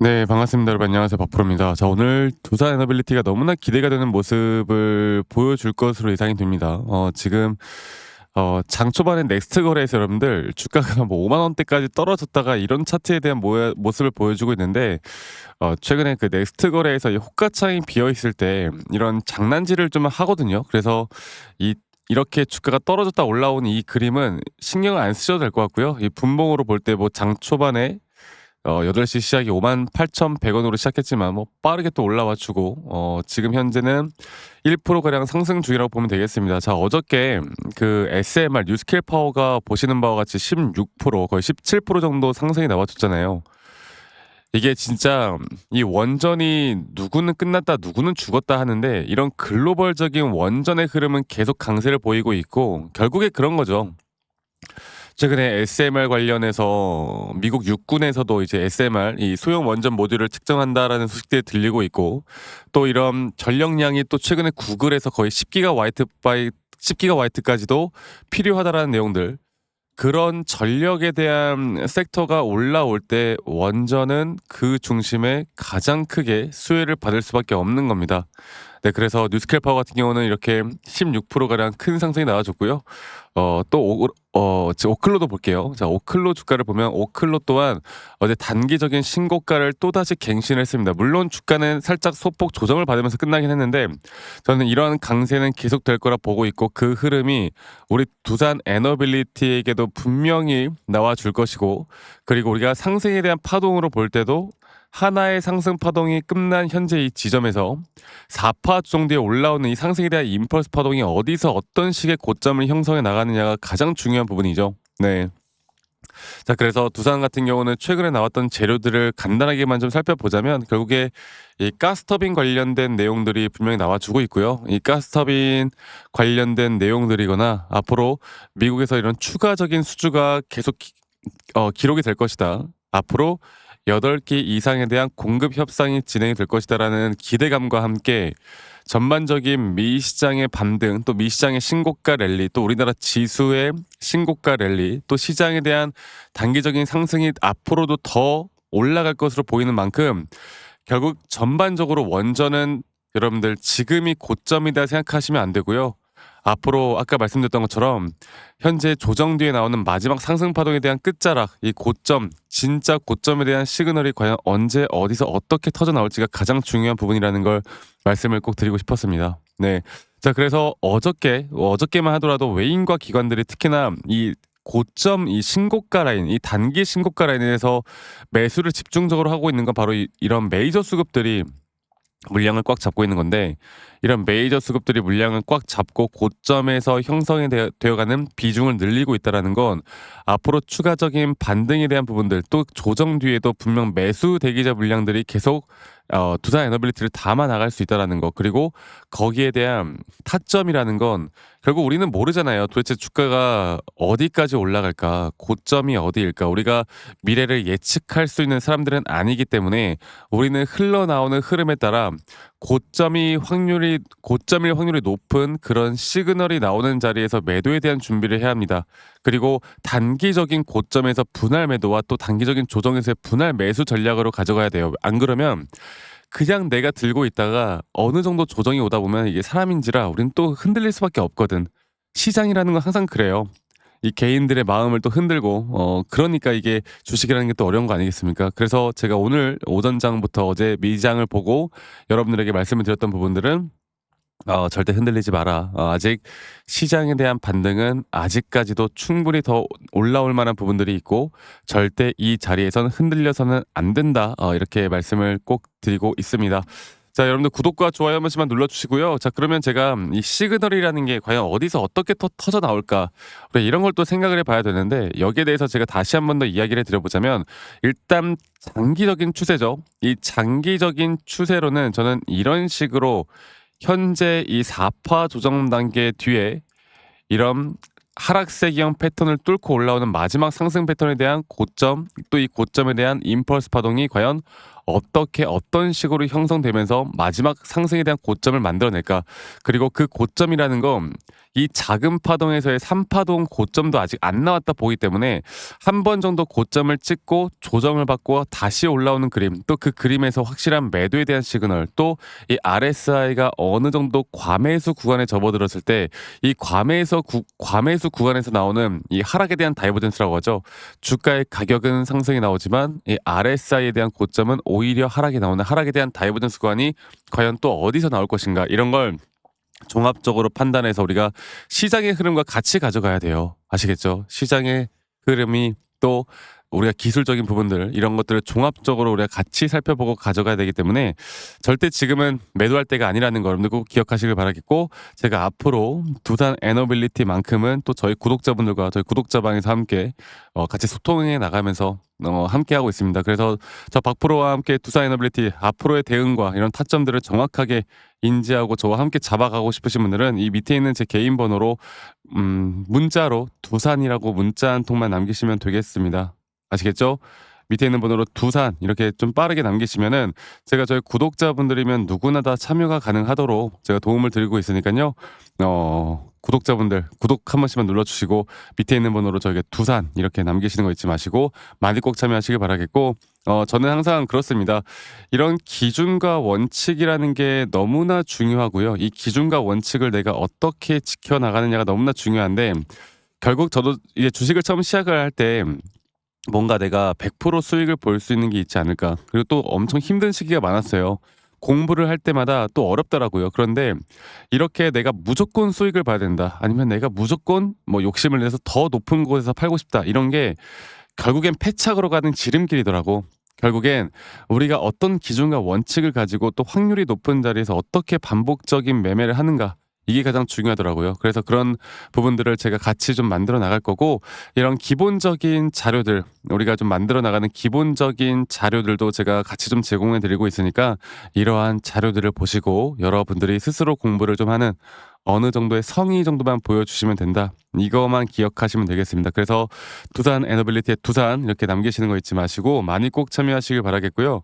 네, 반갑습니다. 여러분 안녕하세요. 박프로입니다. 자, 오늘 두산 에너빌리티가 너무나 기대가 되는 모습을 보여줄 것으로 예상이 됩니다. 지금 장 초반에 넥스트 거래에서 여러분들 주가가 뭐 5만 원대까지 떨어졌다가 이런 차트에 대한 모습을 보여주고 있는데, 최근에 그 넥스트 거래에서 이 호가창이 비어 있을 때 이런 장난질을 좀 하거든요. 그래서 이렇게 주가가 떨어졌다 올라온 이 그림은 신경을 안 쓰셔도 될 것 같고요. 이 분봉으로 볼 때 뭐 장 초반에 8시 시작이 58,100원으로 시작했지만 뭐 빠르게 또 올라와 주고, 지금 현재는 1% 가량 상승 중이라고 보면 되겠습니다. 자, 어저께 그 SMR 뉴스케일 파워가 보시는 바와 같이 16% 거의 17% 정도 상승이 나와줬잖아요. 이게 진짜 이 원전이 누구는 끝났다 누구는 죽었다 하는데, 이런 글로벌적인 원전의 흐름은 계속 강세를 보이고 있고, 결국에 그런 거죠. 최근에 SMR 관련해서 미국 육군에서도 이제 SMR 이 소형 원전 모듈을 측정한다라는 소식들이 들리고 있고, 또 이런 전력량이 또 최근에 구글에서 거의 10기가와트까지도 필요하다라는 내용들, 그런 전력에 대한 섹터가 올라올 때 원전은 그 중심에 가장 크게 수혜를 받을 수밖에 없는 겁니다. 네, 그래서 뉴스케일 파워 같은 경우는 이렇게 16% 가량 큰 상승이 나와줬고요. 오클로도 볼게요. 자, 오클로 주가를 보면 오클로 또한 어제 단기적인 신고가를 또다시 갱신을 했습니다. 물론 주가는 살짝 소폭 조정을 받으면서 끝나긴 했는데, 저는 이러한 강세는 계속될 거라 보고 있고, 그 흐름이 우리 두산 에너빌리티에게도 분명히 나와줄 것이고, 그리고 우리가 상승에 대한 파동으로 볼 때도 하나의 상승 파동이 끝난 현재 이 지점에서 4파 정도에 올라오는 이 상승에 대한 임펄스 파동이 어디서 어떤 식의 고점을 형성해 나가느냐가 가장 중요한 부분이죠. 네. 자, 그래서 두산 같은 경우는 최근에 나왔던 재료들을 간단하게만 좀 살펴보자면, 결국에 이 가스터빈 관련된 내용들이 분명히 나와주고 있고요. 이 가스터빈 관련된 내용들이거나 앞으로 미국에서 이런 추가적인 수주가 계속 기록이 될 것이다. 앞으로 8기 이상에 대한 공급 협상이 진행이 될 것이다라는 기대감과 함께 전반적인 미 시장의 반등, 또 미 시장의 신고가 랠리, 또 우리나라 지수의 신고가 랠리, 또 시장에 대한 단기적인 상승이 앞으로도 더 올라갈 것으로 보이는 만큼, 결국 전반적으로 원전은 여러분들 지금이 고점이다 생각하시면 안 되고요. 앞으로 아까 말씀드렸던 것처럼 현재 조정 뒤에 나오는 마지막 상승 파동에 대한 끝자락, 이 고점, 진짜 고점에 대한 시그널이 과연 언제 어디서 어떻게 터져 나올지가 가장 중요한 부분이라는 걸 말씀을 꼭 드리고 싶었습니다. 네. 자, 그래서 어저께만 하더라도 외인과 기관들이 특히나 이 고점, 이 신고가 라인, 이 단기 신고가 라인에서 매수를 집중적으로 하고 있는 건 바로 이런 메이저 수급들이 물량을 꽉 잡고 있는 건데, 이런 메이저 수급들이 물량을 꽉 잡고 고점에서 형성이 되어가는 비중을 늘리고 있다는 건 앞으로 추가적인 반등에 대한 부분들, 또 조정 뒤에도 분명 매수 대기자 물량들이 계속 두산 에너빌리티를 담아 나갈 수 있다는 거, 그리고 거기에 대한 타점이라는 건 결국 우리는 모르잖아요. 도대체 주가가 어디까지 올라갈까, 고점이 어디일까, 우리가 미래를 예측할 수 있는 사람들은 아니기 때문에 우리는 흘러나오는 흐름에 따라 고점일 확률이 높은 그런 시그널이 나오는 자리에서 매도에 대한 준비를 해야 합니다. 그리고 단기적인 고점에서 분할 매도와 또 단기적인 조정에서의 분할 매수 전략으로 가져가야 돼요. 안 그러면 그냥 내가 들고 있다가 어느 정도 조정이 오다 보면 이게 사람인지라 우리는 또 흔들릴 수밖에 없거든. 시장이라는 건 항상 그래요. 이 개인들의 마음을 또 흔들고, 그러니까 이게 주식이라는 게 또 어려운 거 아니겠습니까? 그래서 제가 오늘 오전장부터 어제 미장을 보고 여러분들에게 말씀을 드렸던 부분들은, 절대 흔들리지 마라. 아직 시장에 대한 반등은 아직까지도 충분히 더 올라올 만한 부분들이 있고, 절대 이 자리에서는 흔들려서는 안 된다. 이렇게 말씀을 꼭 드리고 있습니다. 자, 여러분들 구독과 좋아요 한 번씩만 눌러주시고요. 자, 그러면 제가 이 시그널이라는 게 과연 어디서 어떻게 터져 나올까, 우리 이런 걸 또 생각을 해봐야 되는데, 여기에 대해서 제가 다시 한 번 더 이야기를 해드려보자면, 일단 장기적인 추세죠. 이 장기적인 추세로는 저는 이런 식으로 현재 이 4파 조정 단계 뒤에 이런 하락세기형 패턴을 뚫고 올라오는 마지막 상승 패턴에 대한 고점, 또 이 고점에 대한 임펄스 파동이 과연 어떻게 어떤 식으로 형성되면서 마지막 상승에 대한 고점을 만들어낼까, 그리고 그 고점이라는 건 이 작은 파동에서의 3파동 고점도 아직 안 나왔다 보기 때문에 한 번 정도 고점을 찍고 조정을 받고 다시 올라오는 그림, 또 그 그림에서 확실한 매도에 대한 시그널, 또 이 RSI가 어느 정도 과매수 구간에 접어들었을 때 이 과매수 구간에서 나오는 이 하락에 대한 다이버전스라고 하죠. 주가의 가격은 상승이 나오지만 이 RSI에 대한 고점은 오히려 하락이 나오는, 하락에 대한 다이버전스 구간이 과연 또 어디서 나올 것인가, 이런 걸 종합적으로 판단해서 우리가 시장의 흐름과 같이 가져가야 돼요. 아시겠죠? 시장의 흐름이 또 우리가 기술적인 부분들, 이런 것들을 종합적으로 우리가 같이 살펴보고 가져가야 되기 때문에 절대 지금은 매도할 때가 아니라는 걸 여러분들 꼭 기억하시길 바라겠고, 제가 앞으로 두산 에너빌리티만큼은 또 저희 구독자분들과 저희 구독자방에서 함께 같이 소통해 나가면서 함께 하고 있습니다. 그래서 저 박프로와 함께 두산 에너빌리티 앞으로의 대응과 이런 타점들을 정확하게 인지하고 저와 함께 잡아가고 싶으신 분들은 이 밑에 있는 제 개인 번호로 문자로 두산이라고 문자 한 통만 남기시면 되겠습니다. 아시겠죠? 밑에 있는 번호로 두산 이렇게 좀 빠르게 남기시면은 제가 저희 구독자분들이면 누구나 다 참여가 가능하도록 제가 도움을 드리고 있으니까요. 구독자분들 구독 한 번씩만 눌러주시고 밑에 있는 번호로 저에게 두산 이렇게 남기시는 거 잊지 마시고 많이 꼭 참여하시길 바라겠고, 저는 항상 그렇습니다. 이런 기준과 원칙이라는 게 너무나 중요하고요. 이 기준과 원칙을 내가 어떻게 지켜나가느냐가 너무나 중요한데, 결국 저도 이제 주식을 처음 시작을 할 때 뭔가 내가 100% 수익을 볼 수 있는 게 있지 않을까. 그리고 또 엄청 힘든 시기가 많았어요. 공부를 할 때마다 또 어렵더라고요. 그런데 이렇게 내가 무조건 수익을 봐야 된다, 아니면 내가 무조건 뭐 욕심을 내서 더 높은 곳에서 팔고 싶다, 이런 게 결국엔 패착으로 가는 지름길이더라고. 결국엔 우리가 어떤 기준과 원칙을 가지고 또 확률이 높은 자리에서 어떻게 반복적인 매매를 하는가, 이게 가장 중요하더라고요. 그래서 그런 부분들을 제가 같이 좀 만들어 나갈 거고, 이런 기본적인 자료들, 우리가 좀 만들어 나가는 기본적인 자료들도 제가 같이 좀 제공해 드리고 있으니까 이러한 자료들을 보시고 여러분들이 스스로 공부를 좀 하는 어느 정도의 성의 정도만 보여주시면 된다, 이거만 기억하시면 되겠습니다. 그래서 두산 에너빌리티의 두산 이렇게 남기시는 거 잊지 마시고 많이 꼭 참여하시길 바라겠고요.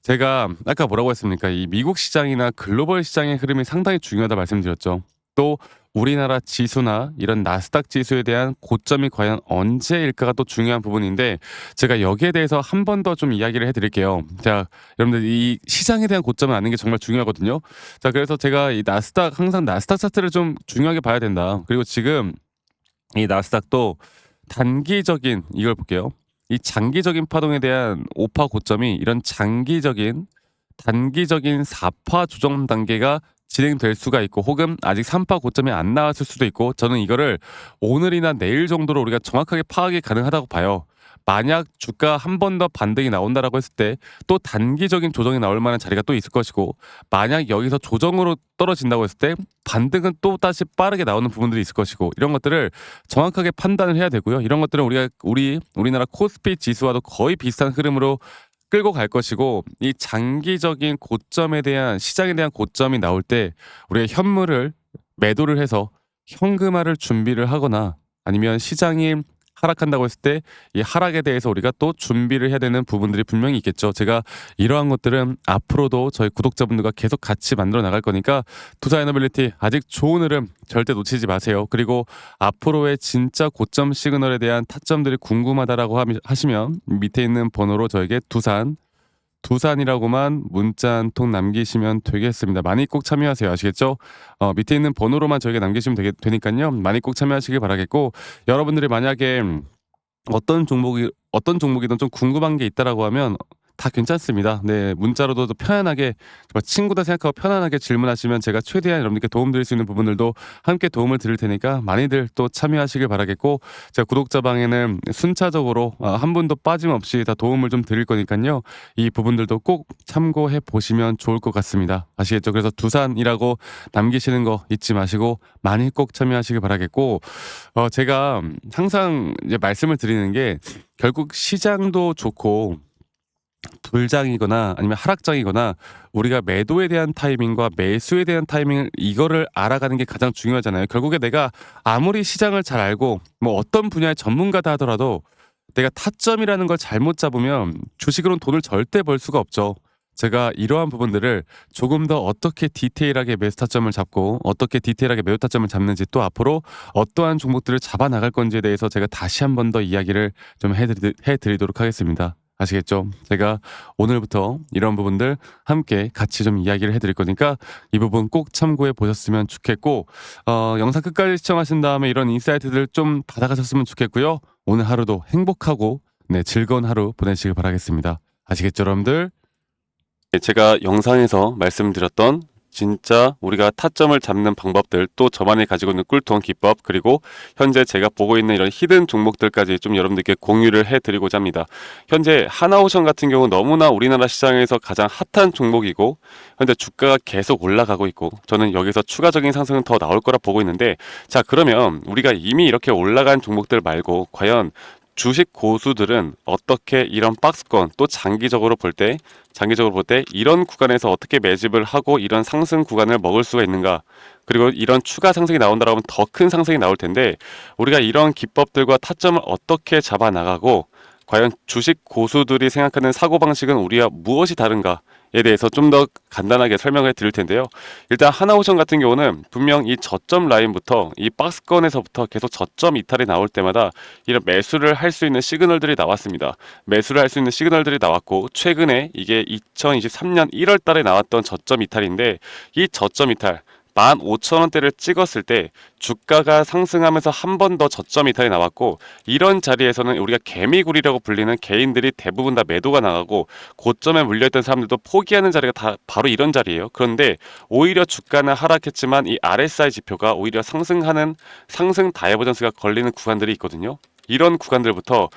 제가 아까 뭐라고 했습니까? 이 미국 시장이나 글로벌 시장의 흐름이 상당히 중요하다 말씀드렸죠. 또 우리나라 지수나 이런 나스닥 지수에 대한 고점이 과연 언제일까가 또 중요한 부분인데, 제가 여기에 대해서 한 번 더 좀 이야기를 해드릴게요. 자, 여러분들 이 시장에 대한 고점을 아는 게 정말 중요하거든요. 자, 그래서 제가 이 나스닥, 항상 나스닥 차트를 좀 중요하게 봐야 된다. 그리고 지금 이 나스닥도 단기적인 이걸 볼게요. 이 장기적인 파동에 대한 5파 고점이 이런 단기적인 4파 조정 단계가 진행될 수가 있고, 혹은 아직 3파 고점이 안 나왔을 수도 있고, 저는 이거를 오늘이나 내일 정도로 우리가 정확하게 파악이 가능하다고 봐요. 만약 주가 한 번 더 반등이 나온다라고 했을 때 또 단기적인 조정이 나올 만한 자리가 또 있을 것이고, 만약 여기서 조정으로 떨어진다고 했을 때 반등은 또 다시 빠르게 나오는 부분들이 있을 것이고, 이런 것들을 정확하게 판단을 해야 되고요. 이런 것들은 우리나라 코스피 지수와도 거의 비슷한 흐름으로 끌고 갈 것이고, 이 장기적인 고점에 대한, 시장에 대한 고점이 나올 때 우리가 현물을 매도를 해서 현금화를 준비를 하거나, 아니면 시장이 하락한다고 했을 때 이 하락에 대해서 우리가 또 준비를 해야 되는 부분들이 분명히 있겠죠. 제가 이러한 것들은 앞으로도 저희 구독자분들과 계속 같이 만들어 나갈 거니까 투자 에너빌리티 아직 좋은 흐름 절대 놓치지 마세요. 그리고 앞으로의 진짜 고점 시그널에 대한 타점들이 궁금하다라고 하시면 밑에 있는 번호로 저에게 두산이라고만 문자 한 통 남기시면 되겠습니다. 많이 꼭 참여하세요. 아시겠죠? 밑에 있는 번호로만 저에게 남기시면 되니까요. 많이 꼭 참여하시길 바라겠고, 여러분들이 만약에 어떤 종목이든 좀 궁금한 게 있다라고 하면 다 괜찮습니다. 네, 문자로도 편안하게, 정말 친구다 생각하고 편안하게 질문하시면 제가 최대한 여러분들께 도움드릴 수 있는 부분들도 함께 도움을 드릴 테니까 많이들 또 참여하시길 바라겠고, 제가 구독자방에는 순차적으로 한 분도 빠짐없이 다 도움을 좀 드릴 거니까요. 이 부분들도 꼭 참고해 보시면 좋을 것 같습니다. 아시겠죠? 그래서 두산이라고 남기시는 거 잊지 마시고 많이 꼭 참여하시길 바라겠고, 제가 항상 이제 말씀을 드리는 게, 결국 시장도 좋고 불장이거나 아니면 하락장이거나 우리가 매도에 대한 타이밍과 매수에 대한 타이밍을, 이거를 알아가는 게 가장 중요하잖아요. 결국에 내가 아무리 시장을 잘 알고 뭐 어떤 분야의 전문가다 하더라도 내가 타점이라는 걸 잘못 잡으면 주식으로는 돈을 절대 벌 수가 없죠. 제가 이러한 부분들을 조금 더 어떻게 디테일하게 매수 타점을 잡고 어떻게 디테일하게 매수 타점을 잡는지, 또 앞으로 어떠한 종목들을 잡아 나갈 건지에 대해서 제가 다시 한 번 더 이야기를 좀 해드리도록 하겠습니다. 아시겠죠? 제가 오늘부터 이런 부분들 함께 같이 좀 이야기를 해드릴 거니까 이 부분 꼭 참고해 보셨으면 좋겠고, 영상 끝까지 시청하신 다음에 이런 인사이트들 좀 받아가셨으면 좋겠고요. 오늘 하루도 행복하고 즐거운 하루 보내시길 바라겠습니다. 아시겠죠, 여러분들? 제가 영상에서 말씀드렸던 진짜 우리가 타점을 잡는 방법들, 또 저만이 가지고 있는 꿀통 기법, 그리고 현재 제가 보고 있는 이런 히든 종목들까지 좀 여러분들께 공유를 해드리고자 합니다. 현재 하나오션 같은 경우 너무나 우리나라 시장에서 가장 핫한 종목이고, 현재 주가가 계속 올라가고 있고, 저는 여기서 추가적인 상승은 더 나올 거라 보고 있는데, 자, 그러면 우리가 이미 이렇게 올라간 종목들 말고 과연 주식 고수들은 어떻게 이런 박스권, 또 장기적으로 볼 때 이런 구간에서 어떻게 매집을 하고 이런 상승 구간을 먹을 수가 있는가, 그리고 이런 추가 상승이 나온다고 하면 더 큰 상승이 나올 텐데, 우리가 이런 기법들과 타점을 어떻게 잡아 나가고 과연 주식 고수들이 생각하는 사고방식은 우리와 무엇이 다른가 에 대해서 좀 더 간단하게 설명을 드릴 텐데요. 일단 하나오션 같은 경우는 분명 이 저점 라인부터 이 박스권에서부터 계속 저점 이탈이 나올 때마다 이런 매수를 할 수 있는 시그널들이 나왔습니다. 매수를 할 수 있는 시그널들이 나왔고, 최근에 이게 2023년 1월 달에 나왔던 저점 이탈인데, 이 저점 이탈 15,000원대를 찍었을 때 주가가 상승하면서 한 번 더 저점 이탈이 나왔고, 이런 자리에서는 우리가 개미굴이라고 불리는 개인들이 대부분 다 매도가 나가고, 고점에 물려있던 사람들도 포기하는 자리가 다 바로 이런 자리예요. 그런데 오히려 주가는 하락했지만 이 RSI 지표가 오히려 상승하는 상승 다이버전스가 걸리는 구간들이 있거든요. 이런 구간들부터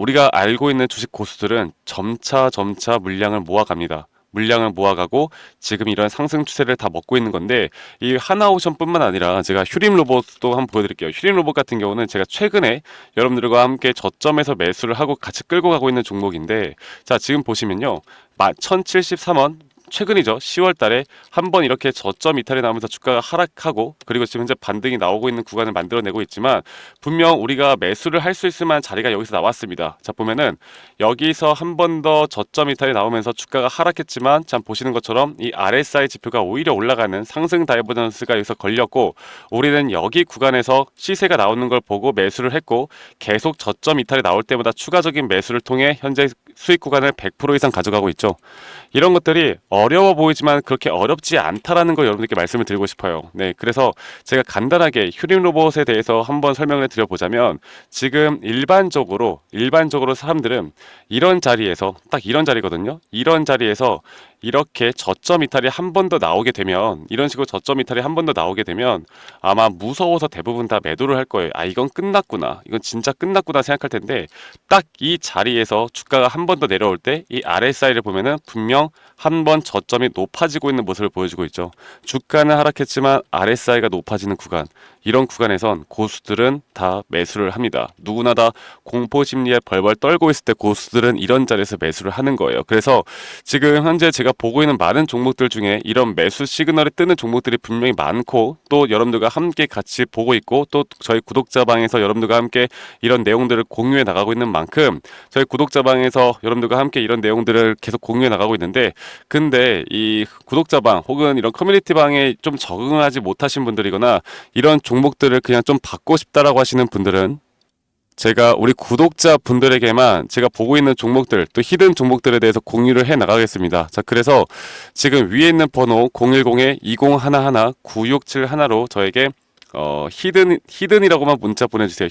우리가 알고 있는 주식 고수들은 점차 물량을 모아갑니다. 물량을 모아가고 지금 이런 상승 추세를 다 먹고 있는 건데, 이 하나오션뿐만 아니라 제가 휴림 로봇도 한번 보여드릴게요. 휴림 로봇 같은 경우는 제가 최근에 여러분들과 함께 저점에서 매수를 하고 같이 끌고 가고 있는 종목인데, 자, 지금 보시면요, 1073원 최근이죠. 10월 달에 한번 이렇게 저점 이탈이 나오면서 주가가 하락하고, 그리고 지금 현재 반등이 나오고 있는 구간을 만들어내고 있지만, 분명 우리가 매수를 할 수 있을 만한 자리가 여기서 나왔습니다. 자, 보면은 여기서 한 번 더 저점 이탈이 나오면서 주가가 하락했지만, 참 보시는 것처럼 이 RSI 지표가 오히려 올라가는 상승 다이버전스가 여기서 걸렸고, 우리는 여기 구간에서 시세가 나오는 걸 보고 매수를 했고, 계속 저점 이탈이 나올 때마다 추가적인 매수를 통해 현재 수익 구간을 100% 이상 가져가고 있죠. 이런 것들이 어려워 보이지만 그렇게 어렵지 않다라는 걸 여러분들께 말씀을 드리고 싶어요. 네, 그래서 제가 간단하게 휴림 로봇에 대해서 한번 설명을 드려보자면, 지금 일반적으로 사람들은 이런 자리에서, 딱 이런 자리거든요. 이런 자리에서 이렇게 저점 이탈이 한 번 더 나오게 되면, 이런 식으로 저점 이탈이 한 번 더 나오게 되면 아마 무서워서 대부분 다 매도를 할 거예요. 아, 이건 끝났구나, 이건 진짜 끝났구나 생각할 텐데, 딱 이 자리에서 주가가 한 번 더 내려올 때 이 RSI를 보면은 분명 한 번 저점이 높아지고 있는 모습을 보여주고 있죠. 주가는 하락했지만 RSI가 높아지는 구간, 이런 구간에선 고수들은 다 매수를 합니다. 누구나 다 공포 심리에 벌벌 떨고 있을 때 고수들은 이런 자리에서 매수를 하는 거예요. 그래서 지금 현재 제가 보고 있는 많은 종목들 중에 이런 매수 시그널이 뜨는 종목들이 분명히 많고, 또 여러분들과 함께 같이 보고 있고, 또 저희 구독자방에서 여러분들과 함께 이런 내용들을 공유해 나가고 있는 만큼, 저희 구독자방에서 여러분들과 함께 이런 내용들을 계속 공유해 나가고 있는데, 근데 이 구독자방 혹은 이런 커뮤니티방에 좀 적응하지 못하신 분들이거나 이런 종목들을 그냥 좀 받고 싶다라고 하시는 분들은, 제가 우리 구독자 분들에게만 제가 보고 있는 종목들, 또 히든 종목들에 대해서 공유를 해 나가겠습니다. 자, 그래서 지금 위에 있는 번호 010-2011-9671로 저에게 히든이라고만 문자 보내주세요.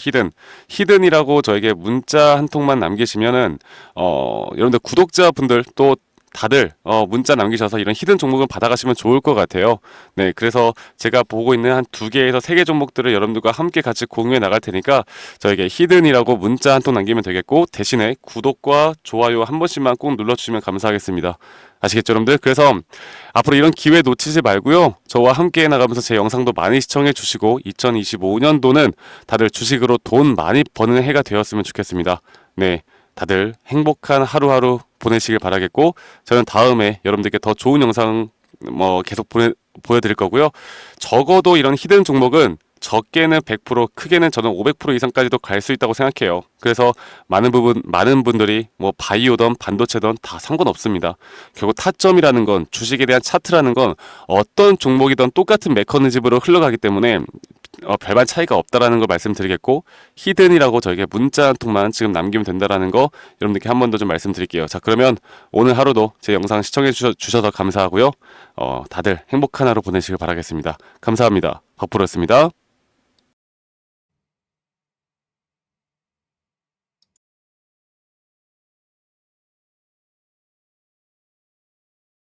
히든이라고 저에게 문자 한 통만 남기시면은 여러분들 구독자분들 또 다들 문자 남기셔서 이런 히든 종목을 받아가시면 좋을 것 같아요. 네, 그래서 제가 보고 있는 한 2개에서 3개 종목들을 여러분들과 함께 같이 공유해 나갈 테니까 저에게 히든이라고 문자 한 통 남기면 되겠고, 대신에 구독과 좋아요 한 번씩만 꼭 눌러주시면 감사하겠습니다. 아시겠죠, 여러분들? 그래서 앞으로 이런 기회 놓치지 말고요, 저와 함께 나가면서 제 영상도 많이 시청해 주시고, 2025년도는 다들 주식으로 돈 많이 버는 해가 되었으면 좋겠습니다. 네, 다들 행복한 하루하루 보내시길 바라겠고, 저는 다음에 여러분들께 더 좋은 영상 계속 보여드릴 거고요. 적어도 이런 히든 종목은 적게는 100%, 크게는 저는 500% 이상까지도 갈 수 있다고 생각해요. 그래서 많은 분들이 뭐 바이오든 반도체든 다 상관없습니다. 결국 타점이라는 건, 주식에 대한 차트라는 건 어떤 종목이든 똑같은 메커니즘으로 흘러가기 때문에 별반 차이가 없다라는 걸 말씀드리겠고, 히든이라고 저에게 문자 한 통만 지금 남기면 된다라는 거 여러분들께 한 번 더 좀 말씀드릴게요. 자, 그러면 오늘 하루도 제 영상 시청해 주셔서 감사하고요. 다들 행복한 하루 보내시길 바라겠습니다. 감사합니다. 박프로였습니다.